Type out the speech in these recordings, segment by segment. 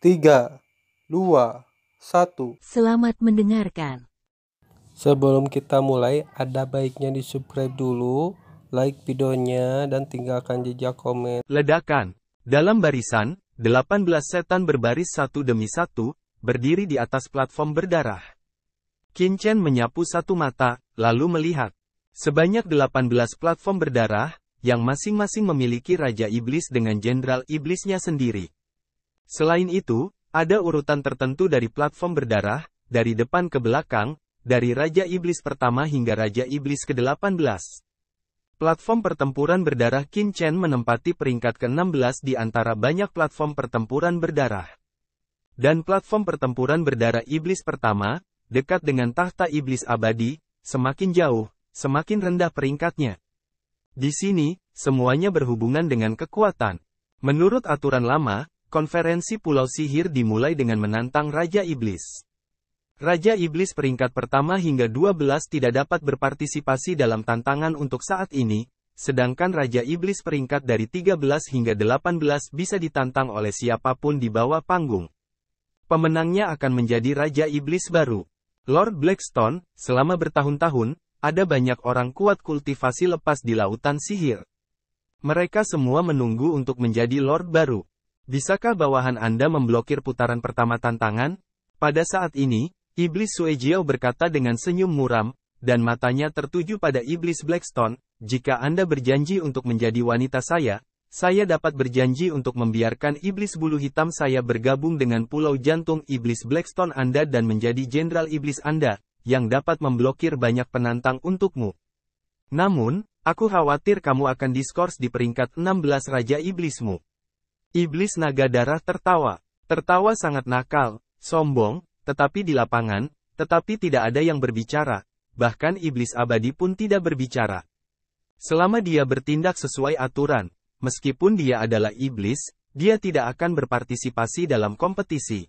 3, 2, 1. Selamat mendengarkan. Sebelum kita mulai, ada baiknya di-subscribe dulu, like videonya, dan tinggalkan jejak komen. Ledakan. Dalam barisan, 18 setan berbaris satu demi satu, berdiri di atas platform berdarah. Qin Chen menyapu satu mata, lalu melihat. Sebanyak 18 platform berdarah, yang masing-masing memiliki Raja Iblis dengan Jenderal Iblisnya sendiri. Selain itu, ada urutan tertentu dari platform berdarah, dari depan ke belakang, dari Raja Iblis pertama hingga Raja Iblis ke-18. Platform pertempuran berdarah Qin Chen menempati peringkat ke-16 di antara banyak platform pertempuran berdarah. Dan platform pertempuran berdarah Iblis pertama, dekat dengan tahta Iblis abadi, semakin jauh, semakin rendah peringkatnya. Di sini, semuanya berhubungan dengan kekuatan. Menurut aturan lama, konferensi Pulau Sihir dimulai dengan menantang Raja Iblis. Raja Iblis peringkat pertama hingga 12 tidak dapat berpartisipasi dalam tantangan untuk saat ini, sedangkan Raja Iblis peringkat dari 13 hingga 18 bisa ditantang oleh siapapun di bawah panggung. Pemenangnya akan menjadi Raja Iblis baru. Lord Blackstone, selama bertahun-tahun, ada banyak orang kuat kultivasi lepas di lautan sihir. Mereka semua menunggu untuk menjadi Lord baru. Bisakah bawahan Anda memblokir putaran pertama tantangan? Pada saat ini, Iblis Suejiao berkata dengan senyum muram, dan matanya tertuju pada Iblis Blackstone, jika Anda berjanji untuk menjadi wanita saya dapat berjanji untuk membiarkan Iblis Bulu Hitam saya bergabung dengan Pulau Jantung Iblis Blackstone Anda dan menjadi Jenderal Iblis Anda, yang dapat memblokir banyak penantang untukmu. Namun, aku khawatir kamu akan diskors di peringkat 16 Raja Iblismu. Iblis Naga Darah tertawa. Tertawa sangat nakal, sombong, tetapi di lapangan, tetapi tidak ada yang berbicara, bahkan Iblis Abadi pun tidak berbicara. Selama dia bertindak sesuai aturan, meskipun dia adalah Iblis, dia tidak akan berpartisipasi dalam kompetisi.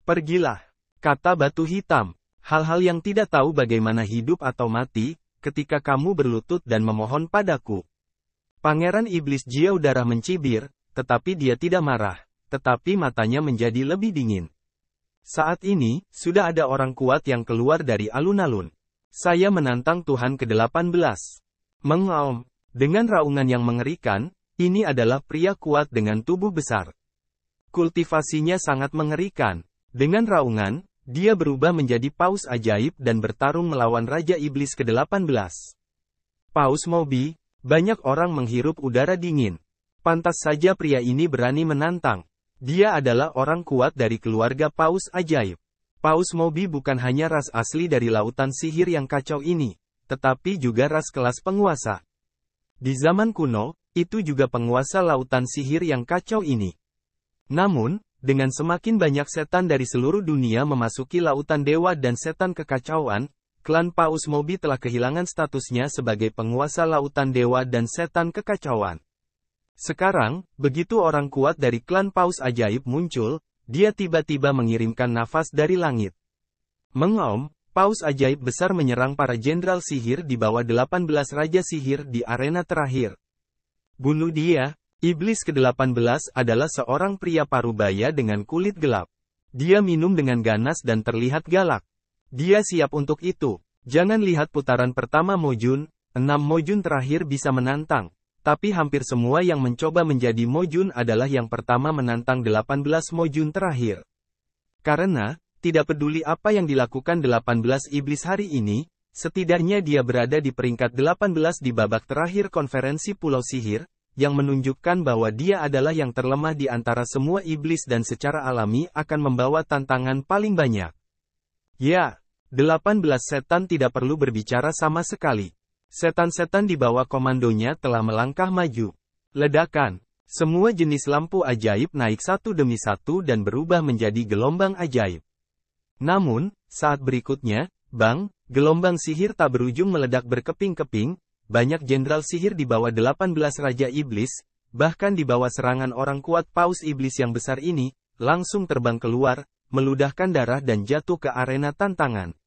Pergilah, kata Batu Hitam. Hal-hal yang tidak tahu bagaimana hidup atau mati, ketika kamu berlutut dan memohon padaku. Pangeran Iblis Jiao Darah mencibir, tetapi dia tidak marah, tetapi matanya menjadi lebih dingin. Saat ini, sudah ada orang kuat yang keluar dari alun-alun. Saya menantang Tuhan ke-18. Mengaum, dengan raungan yang mengerikan, ini adalah pria kuat dengan tubuh besar. Kultivasinya sangat mengerikan. Dengan raungan, dia berubah menjadi paus ajaib dan bertarung melawan Raja Iblis ke-18. Paus Mobi, banyak orang menghirup udara dingin. Pantas saja pria ini berani menantang. Dia adalah orang kuat dari keluarga paus ajaib. Paus Mobi bukan hanya ras asli dari lautan sihir yang kacau ini, tetapi juga ras kelas penguasa. Di zaman kuno, itu juga penguasa lautan sihir yang kacau ini. Namun, dengan semakin banyak setan dari seluruh dunia memasuki lautan dewa dan setan kekacauan, klan Paus Mobi telah kehilangan statusnya sebagai penguasa lautan dewa dan setan kekacauan. Sekarang, begitu orang kuat dari klan Paus Ajaib muncul, dia tiba-tiba mengirimkan nafas dari langit. Mengaum, Paus Ajaib besar menyerang para jenderal sihir di bawah 18 Raja Sihir di arena terakhir. Bunuh dia. Iblis ke-18 adalah seorang pria parubaya dengan kulit gelap. Dia minum dengan ganas dan terlihat galak. Dia siap untuk itu. Jangan lihat putaran pertama Mojun, 6 Mojun terakhir bisa menantang. Tapi hampir semua yang mencoba menjadi Mojun adalah yang pertama menantang 18 Mojun terakhir. Karena, tidak peduli apa yang dilakukan 18 iblis hari ini, setidaknya dia berada di peringkat 18 di babak terakhir konferensi Pulau Sihir, yang menunjukkan bahwa dia adalah yang terlemah di antara semua iblis dan secara alami akan membawa tantangan paling banyak. Ya, 18 setan tidak perlu berbicara sama sekali. Setan-setan di bawah komandonya telah melangkah maju. Ledakan. Semua jenis lampu ajaib naik satu demi satu dan berubah menjadi gelombang ajaib. Namun, saat berikutnya, bang, gelombang sihir tak berujung meledak berkeping-keping. Banyak jenderal sihir di bawah 18 Raja Iblis, bahkan di bawah serangan orang kuat Paus Iblis yang besar ini, langsung terbang keluar, meludahkan darah dan jatuh ke arena tantangan.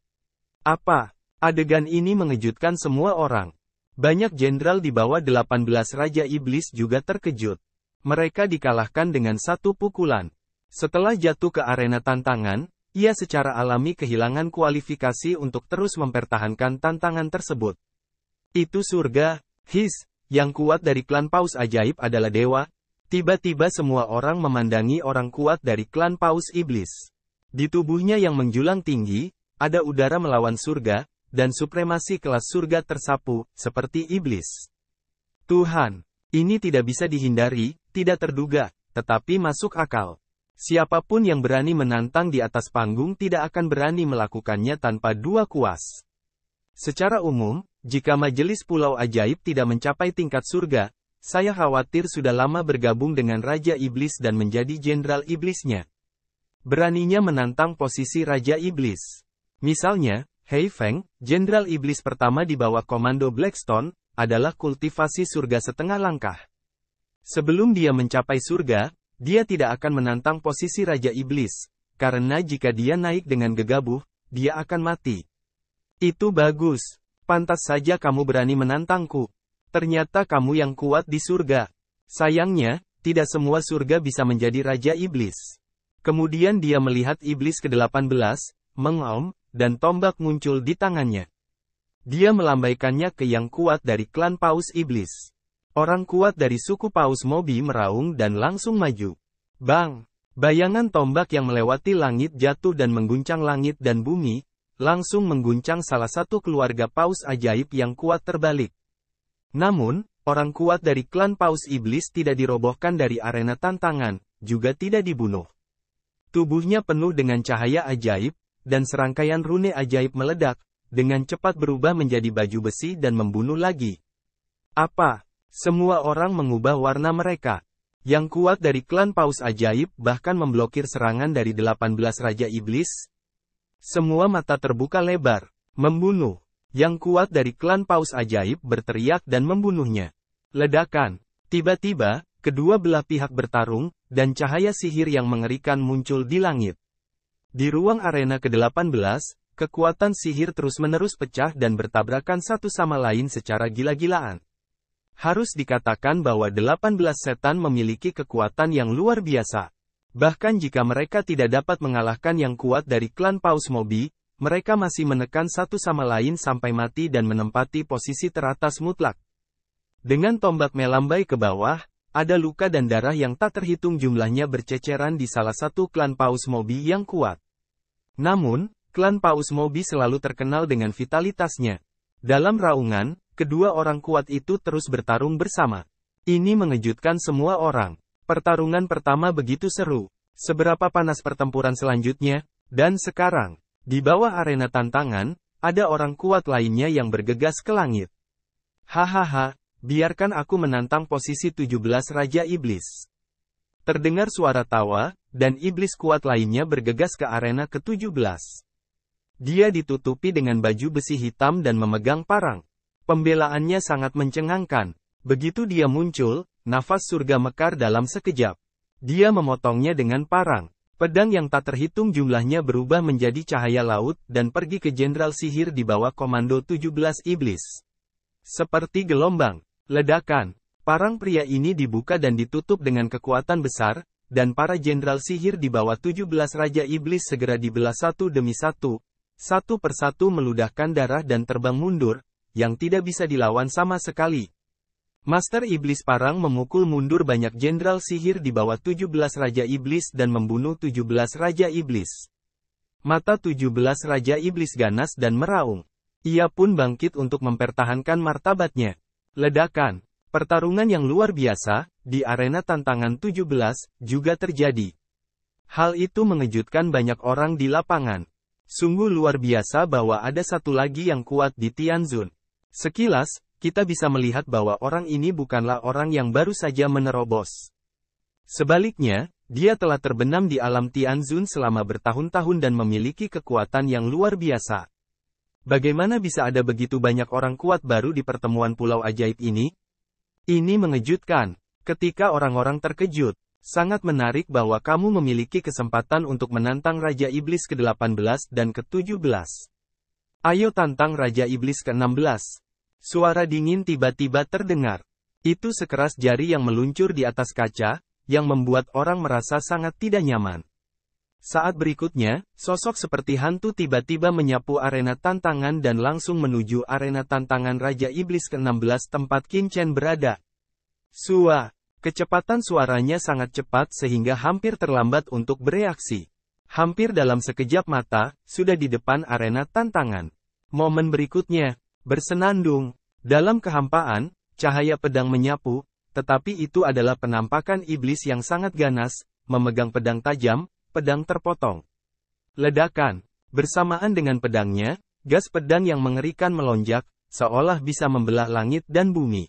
Apa? Adegan ini mengejutkan semua orang. Banyak jenderal di bawah 18 Raja Iblis juga terkejut. Mereka dikalahkan dengan satu pukulan. Setelah jatuh ke arena tantangan, ia secara alami kehilangan kualifikasi untuk terus mempertahankan tantangan tersebut. Itu surga, yang kuat dari klan Paus Ajaib adalah dewa. Tiba-tiba semua orang memandangi orang kuat dari klan Paus Iblis. Di tubuhnya yang menjulang tinggi, ada udara melawan surga, dan supremasi kelas surga tersapu, seperti iblis. Tuhan, ini tidak bisa dihindari, tidak terduga, tetapi masuk akal. Siapapun yang berani menantang di atas panggung tidak akan berani melakukannya tanpa dua kuas. Secara umum, jika Majelis Pulau Ajaib tidak mencapai tingkat surga, saya khawatir sudah lama bergabung dengan Raja Iblis dan menjadi Jenderal Iblisnya. Beraninya menantang posisi Raja Iblis. Misalnya, Hei Feng, Jenderal Iblis pertama di bawah komando Blackstone, adalah kultivasi surga setengah langkah. Sebelum dia mencapai surga, dia tidak akan menantang posisi Raja Iblis, karena jika dia naik dengan gegabah, dia akan mati. Itu bagus. Pantas saja kamu berani menantangku. Ternyata kamu yang kuat di surga. Sayangnya, tidak semua surga bisa menjadi Raja Iblis. Kemudian dia melihat Iblis ke-18, mengaum, dan tombak muncul di tangannya. Dia melambaikannya ke yang kuat dari klan Paus Iblis. Orang kuat dari suku Paus Mobi meraung dan langsung maju. Bang! Bayangan tombak yang melewati langit jatuh dan mengguncang langit dan bumi, langsung mengguncang salah satu keluarga Paus Ajaib yang kuat terbalik. Namun, orang kuat dari klan Paus Iblis tidak dirobohkan dari arena tantangan, juga tidak dibunuh. Tubuhnya penuh dengan cahaya ajaib, dan serangkaian rune ajaib meledak, dengan cepat berubah menjadi baju besi dan membunuh lagi. Apa? Semua orang mengubah warna mereka. Yang kuat dari klan Paus Ajaib bahkan memblokir serangan dari 18 Raja Iblis. Semua mata terbuka lebar, membunuh. Yang kuat dari klan Paus Ajaib berteriak dan membunuhnya. Ledakan. Tiba-tiba, kedua belah pihak bertarung, dan cahaya sihir yang mengerikan muncul di langit. Di ruang arena ke-18, kekuatan sihir terus-menerus pecah dan bertabrakan satu sama lain secara gila-gilaan. Harus dikatakan bahwa 18 setan memiliki kekuatan yang luar biasa. Bahkan jika mereka tidak dapat mengalahkan yang kuat dari klan Paus Mobi, mereka masih menekan satu sama lain sampai mati dan menempati posisi teratas mutlak. Dengan tombak melambai ke bawah, ada luka dan darah yang tak terhitung jumlahnya berceceran di salah satu klan Paus Mobi yang kuat. Namun, klan Paus Mobi selalu terkenal dengan vitalitasnya. Dalam raungan, kedua orang kuat itu terus bertarung bersama. Ini mengejutkan semua orang. Pertarungan pertama begitu seru. Seberapa panas pertempuran selanjutnya? Dan sekarang, di bawah arena tantangan, ada orang kuat lainnya yang bergegas ke langit. Hahaha, biarkan aku menantang posisi 17 Raja Iblis. Terdengar suara tawa, dan iblis kuat lainnya bergegas ke arena ke-17. Dia ditutupi dengan baju besi hitam dan memegang parang. Pembelaannya sangat mencengangkan. Begitu dia muncul, nafas surga mekar dalam sekejap. Dia memotongnya dengan parang. Pedang yang tak terhitung jumlahnya berubah menjadi cahaya laut dan pergi ke jenderal sihir di bawah komando 17 iblis. Seperti gelombang, ledakan, parang pria ini dibuka dan ditutup dengan kekuatan besar, dan para jenderal sihir di bawah 17 Raja Iblis segera dibelah satu demi satu persatu meludahkan darah dan terbang mundur, yang tidak bisa dilawan sama sekali. Master Iblis Parang memukul mundur banyak jenderal sihir di bawah 17 Raja Iblis dan membunuh 17 Raja Iblis. Mata 17 Raja Iblis ganas dan meraung. Ia pun bangkit untuk mempertahankan martabatnya. Ledakan, pertarungan yang luar biasa, di arena tantangan 17, juga terjadi. Hal itu mengejutkan banyak orang di lapangan. Sungguh luar biasa bahwa ada satu lagi yang kuat di Tianzun. Sekilas, kita bisa melihat bahwa orang ini bukanlah orang yang baru saja menerobos. Sebaliknya, dia telah terbenam di alam Tianzun selama bertahun-tahun dan memiliki kekuatan yang luar biasa. Bagaimana bisa ada begitu banyak orang kuat baru di pertemuan Pulau Ajaib ini? Ini mengejutkan. Ketika orang-orang terkejut, sangat menarik bahwa kamu memiliki kesempatan untuk menantang Raja Iblis ke-18 dan ke-17. Ayo tantang Raja Iblis ke-16. Suara dingin tiba-tiba terdengar. Itu sekeras jari yang meluncur di atas kaca, yang membuat orang merasa sangat tidak nyaman. Saat berikutnya, sosok seperti hantu tiba-tiba menyapu arena tantangan dan langsung menuju arena tantangan Raja Iblis ke-16 tempat Qin Chen berada. Sua. Kecepatan suaranya sangat cepat sehingga hampir terlambat untuk bereaksi. Hampir dalam sekejap mata, sudah di depan arena tantangan. Momen berikutnya, bersenandung. Dalam kehampaan, cahaya pedang menyapu, tetapi itu adalah penampakan iblis yang sangat ganas, memegang pedang tajam, pedang terpotong. Ledakan. Bersamaan dengan pedangnya, gas pedang yang mengerikan melonjak, seolah bisa membelah langit dan bumi.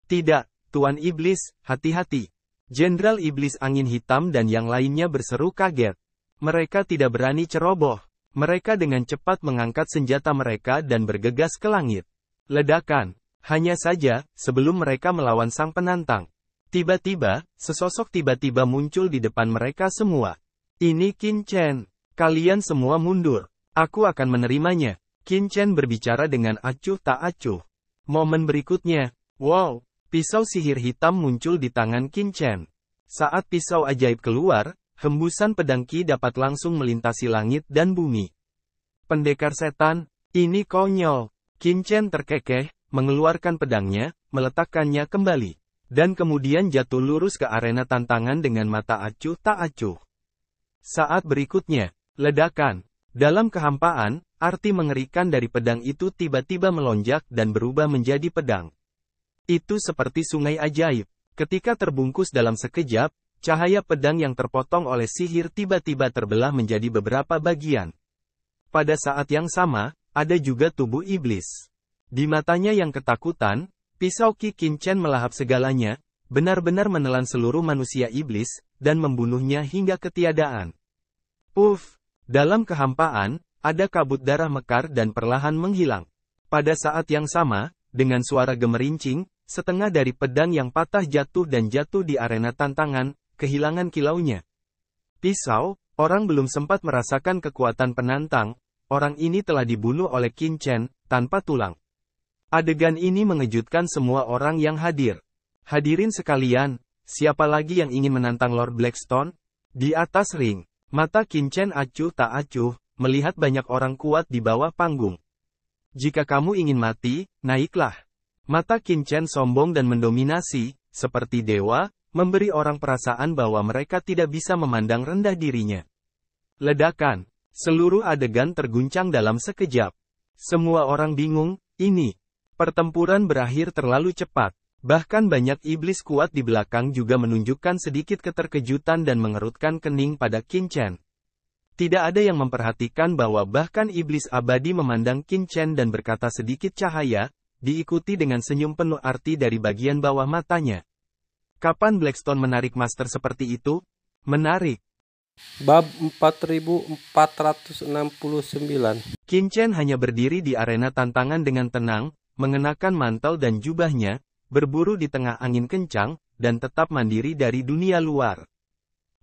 Tidak, Tuan Iblis, hati-hati. Jenderal Iblis Angin Hitam dan yang lainnya berseru kaget. Mereka tidak berani ceroboh. Mereka dengan cepat mengangkat senjata mereka dan bergegas ke langit. Ledakan. Hanya saja, sebelum mereka melawan sang penantang. Tiba-tiba, sesosok tiba-tiba muncul di depan mereka semua. Ini Qin Chen. Kalian semua mundur. Aku akan menerimanya. Qin Chen berbicara dengan acuh tak acuh. Momen berikutnya. Wow. Pisau sihir hitam muncul di tangan Qin Chen. Saat pisau ajaib keluar, hembusan pedang Qi dapat langsung melintasi langit dan bumi. Pendekar setan, ini konyol. Qin Chen terkekeh, mengeluarkan pedangnya, meletakkannya kembali. Dan kemudian jatuh lurus ke arena tantangan dengan mata acuh tak acuh. Saat berikutnya, ledakan. Dalam kehampaan, arti mengerikan dari pedang itu tiba-tiba melonjak dan berubah menjadi pedang. Itu seperti sungai ajaib. Ketika terbungkus dalam sekejap, cahaya pedang yang terpotong oleh sihir tiba-tiba terbelah menjadi beberapa bagian. Pada saat yang sama, ada juga tubuh iblis. Di matanya yang ketakutan, pisau Qin Chen melahap segalanya, benar-benar menelan seluruh manusia iblis, dan membunuhnya hingga ketiadaan. Dalam kehampaan, ada kabut darah mekar dan perlahan menghilang. Pada saat yang sama, dengan suara gemerincing, setengah dari pedang yang patah jatuh dan jatuh di arena tantangan, kehilangan kilaunya. Pisau, orang belum sempat merasakan kekuatan penantang, orang ini telah dibunuh oleh Qin Chen, tanpa tulang. Adegan ini mengejutkan semua orang yang hadir. Hadirin sekalian, siapa lagi yang ingin menantang Lord Blackstone? Di atas ring, mata Qin Chen acuh tak acuh, melihat banyak orang kuat di bawah panggung. Jika kamu ingin mati, naiklah. Mata Qin Chen sombong dan mendominasi, seperti dewa, memberi orang perasaan bahwa mereka tidak bisa memandang rendah dirinya. Ledakan. Seluruh adegan terguncang dalam sekejap. Semua orang bingung, ini. Pertempuran berakhir terlalu cepat. Bahkan banyak iblis kuat di belakang juga menunjukkan sedikit keterkejutan dan mengerutkan kening pada Qin Chen. Tidak ada yang memperhatikan bahwa bahkan iblis abadi memandang Qin Chen dan berkata sedikit cahaya, diikuti dengan senyum penuh arti dari bagian bawah matanya. Kapan Blackstone menarik master seperti itu? Menarik. Bab 4469. Qin Chen hanya berdiri di arena tantangan dengan tenang, mengenakan mantel dan jubahnya, berburu di tengah angin kencang, dan tetap mandiri dari dunia luar.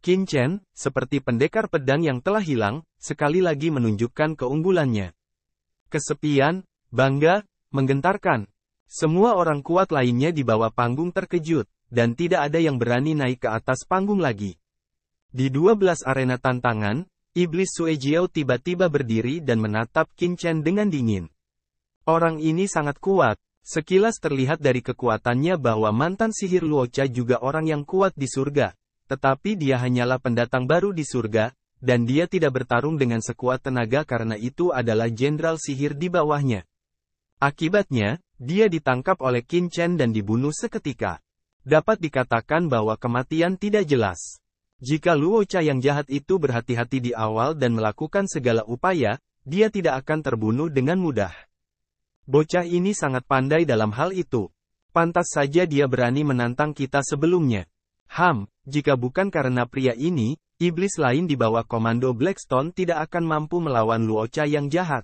Qin Chen, seperti pendekar pedang yang telah hilang, sekali lagi menunjukkan keunggulannya. Kesepian, bangga, menggentarkan. Semua orang kuat lainnya di bawah panggung terkejut, dan tidak ada yang berani naik ke atas panggung lagi. Di 12 arena tantangan, Iblis Suejiao tiba-tiba berdiri dan menatap Qin Chen dengan dingin. Orang ini sangat kuat. Sekilas terlihat dari kekuatannya bahwa mantan sihir Luocha juga orang yang kuat di surga. Tetapi dia hanyalah pendatang baru di surga, dan dia tidak bertarung dengan sekuat tenaga karena itu adalah jenderal sihir di bawahnya. Akibatnya, dia ditangkap oleh Qin Chen dan dibunuh seketika. Dapat dikatakan bahwa kematian tidak jelas. Jika Luocha yang jahat itu berhati-hati di awal dan melakukan segala upaya, dia tidak akan terbunuh dengan mudah. Bocah ini sangat pandai dalam hal itu. Pantas saja dia berani menantang kita sebelumnya. Jika bukan karena pria ini, iblis lain di bawah komando Blackstone tidak akan mampu melawan Luocha yang jahat.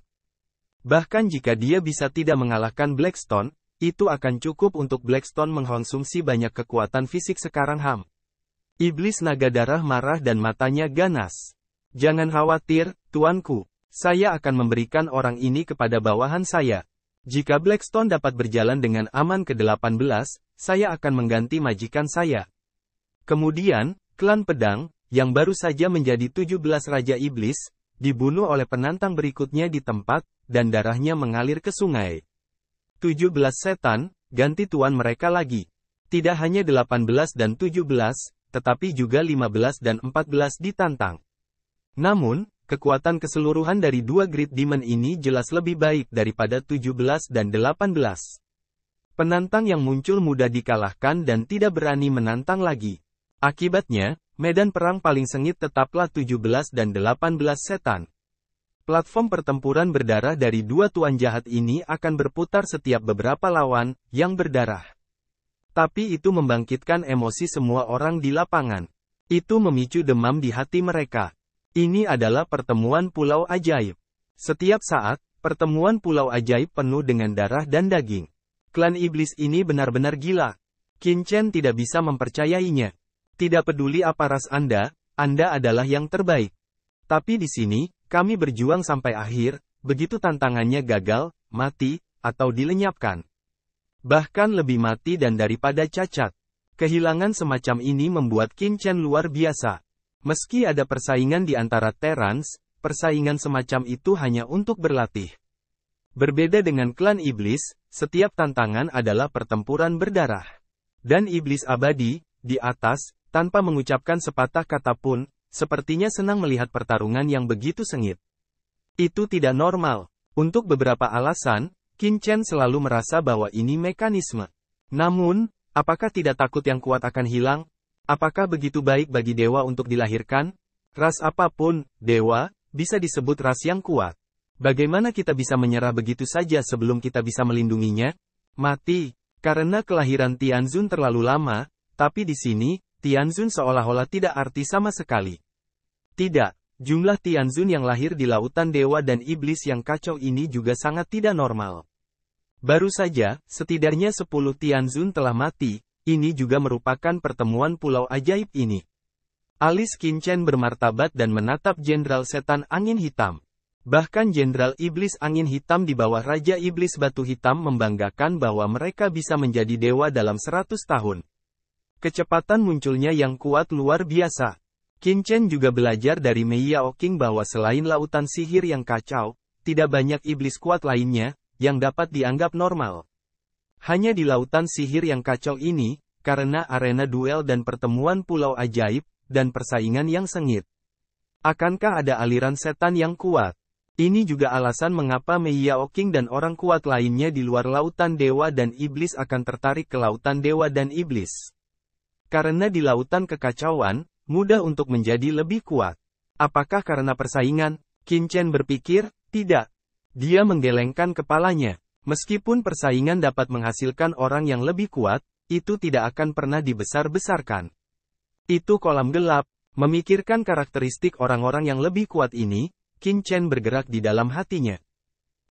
Bahkan jika dia bisa tidak mengalahkan Blackstone, itu akan cukup untuk Blackstone mengkonsumsi banyak kekuatan fisik sekarang. Iblis naga darah marah dan matanya ganas. Jangan khawatir, tuanku. Saya akan memberikan orang ini kepada bawahan saya. Jika Blackstone dapat berjalan dengan aman ke-18, saya akan mengganti majikan saya. Kemudian, klan pedang, yang baru saja menjadi 17 Raja Iblis, dibunuh oleh penantang berikutnya di tempat, dan darahnya mengalir ke sungai. 17 setan, ganti tuan mereka lagi. Tidak hanya 18 dan 17, tetapi juga 15 dan 14 ditantang. Namun, kekuatan keseluruhan dari dua Great Demon ini jelas lebih baik daripada 17 dan 18. Penantang yang muncul mudah dikalahkan dan tidak berani menantang lagi. Akibatnya, medan perang paling sengit tetaplah 17 dan 18 setan. Platform pertempuran berdarah dari dua tuan jahat ini akan berputar setiap beberapa lawan yang berdarah. Tapi itu membangkitkan emosi semua orang di lapangan. Itu memicu demam di hati mereka. Ini adalah pertemuan pulau ajaib. Setiap saat, pertemuan pulau ajaib penuh dengan darah dan daging. Klan iblis ini benar-benar gila. Qin Chen tidak bisa mempercayainya. Tidak peduli apa ras Anda adalah yang terbaik. Tapi di sini, kami berjuang sampai akhir, begitu tantangannya gagal, mati, atau dilenyapkan. Bahkan lebih mati dan daripada cacat. Kehilangan semacam ini membuat Qin Chen luar biasa. Meski ada persaingan di antara Terrans, persaingan semacam itu hanya untuk berlatih. Berbeda dengan klan iblis, setiap tantangan adalah pertempuran berdarah. Dan iblis abadi, di atas, tanpa mengucapkan sepatah kata pun, sepertinya senang melihat pertarungan yang begitu sengit. Itu tidak normal. Untuk beberapa alasan, Qin Chen selalu merasa bahwa ini mekanisme. Namun, apakah tidak takut yang kuat akan hilang? Apakah begitu baik bagi dewa untuk dilahirkan? Ras apapun, dewa, bisa disebut ras yang kuat. Bagaimana kita bisa menyerah begitu saja sebelum kita bisa melindunginya? Mati. Karena kelahiran Tianzun terlalu lama, tapi di sini, Tianzun seolah-olah tidak arti sama sekali. Tidak, jumlah Tianzun yang lahir di lautan dewa dan iblis yang kacau ini juga sangat tidak normal. Baru saja, setidaknya 10 Tianzun telah mati, ini juga merupakan pertemuan pulau ajaib ini. Alis Qin Chen bermartabat dan menatap Jenderal Setan Angin Hitam. Bahkan Jenderal Iblis Angin Hitam di bawah Raja Iblis Batu Hitam membanggakan bahwa mereka bisa menjadi dewa dalam 100 tahun. Kecepatan munculnya yang kuat luar biasa. Qin Chen juga belajar dari Mei Yaoqing bahwa selain lautan sihir yang kacau, tidak banyak iblis kuat lainnya, yang dapat dianggap normal. Hanya di lautan sihir yang kacau ini, karena arena duel dan pertemuan pulau ajaib, dan persaingan yang sengit. Akankah ada aliran setan yang kuat? Ini juga alasan mengapa Mei Yaoqing dan orang kuat lainnya di luar lautan dewa dan iblis akan tertarik ke lautan dewa dan iblis. Karena di lautan kekacauan, mudah untuk menjadi lebih kuat. Apakah karena persaingan? Qin Chen berpikir, tidak. Dia menggelengkan kepalanya. Meskipun persaingan dapat menghasilkan orang yang lebih kuat, itu tidak akan pernah dibesar-besarkan. Itu kolam gelap. Memikirkan karakteristik orang-orang yang lebih kuat ini, Qin Chen bergerak di dalam hatinya.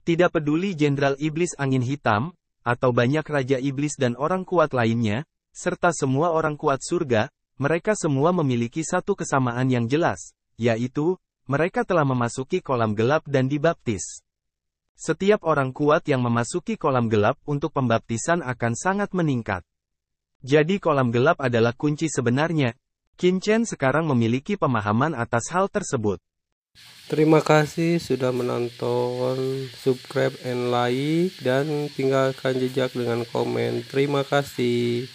Tidak peduli Jenderal Iblis Angin Hitam, atau banyak Raja Iblis dan orang kuat lainnya, serta semua orang kuat surga, mereka semua memiliki satu kesamaan yang jelas, yaitu, mereka telah memasuki kolam gelap dan dibaptis. Setiap orang kuat yang memasuki kolam gelap untuk pembaptisan akan sangat meningkat. Jadi kolam gelap adalah kunci sebenarnya. Qin Chen sekarang memiliki pemahaman atas hal tersebut. Terima kasih sudah menonton, subscribe and like, dan tinggalkan jejak dengan komen. Terima kasih.